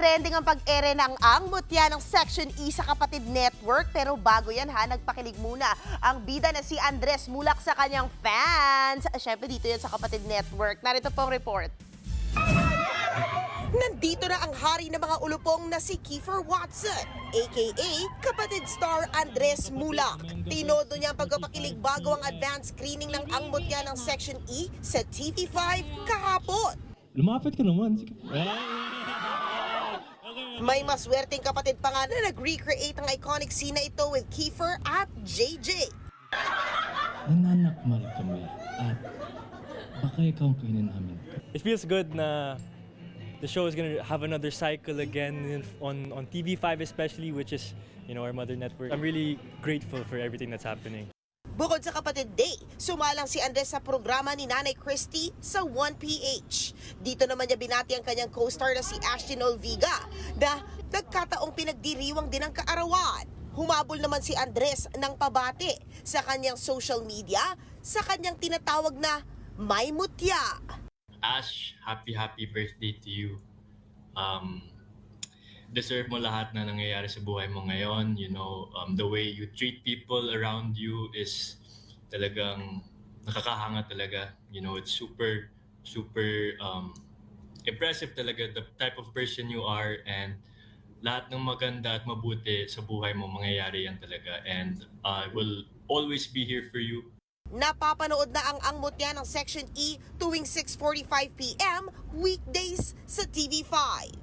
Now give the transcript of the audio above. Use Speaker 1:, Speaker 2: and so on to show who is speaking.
Speaker 1: Trending ang pag-ere ng Ang Mutya ng Section E sa Kapatid Network. Pero bago yan nagpakilig muna ang bida na si Andres Mulak sa kanyang fans. Siyempre dito yan sa Kapatid Network. Narito po ang report. Nandito na ang hari ng mga ulupong na si Kiefer Watson, aka kapatid star Andres Mulak. Tinodo niya ang pagpapakilig bago ang advanced screening ng Ang Mutya ng Section E sa TV5 kahapon.
Speaker 2: Lumapit ka naman.
Speaker 1: May maswerteng kapatid pa nga na nag-recreate ang iconic scene na ito with Kiefer at JJ.
Speaker 2: Nananakmal kami at baka ikaw ang kainin namin.
Speaker 3: It feels good na the show is gonna have another cycle again on TV5 especially, which is, you know, our mother network. I'm really grateful for everything that's happening.
Speaker 1: Bukod sa Kapatid Day, sumalang si Andres sa programa ni Nanay Christy sa 1PH. Dito naman niya binati ang kanyang co-star na si Ashton Olviga na nagkataong pinagdiriwang din ang kaarawan. Humabol naman si Andres ng pabati sa kanyang social media sa kanyang tinatawag na May Mutya.
Speaker 4: Ash, happy birthday to you. Deserve mo lahat na nangyayari sa buhay mo ngayon. You know, the way you treat people around you is talagang nakakahanga talaga. You know, it's super impressive talaga the type of person you are, and lahat ng maganda at mabuti sa buhay mo mangyayari yan talaga, and I will always be here for you.
Speaker 1: Napapanood na ang Mutya ng Section E tuwing 6:45 PM weekdays sa TV5.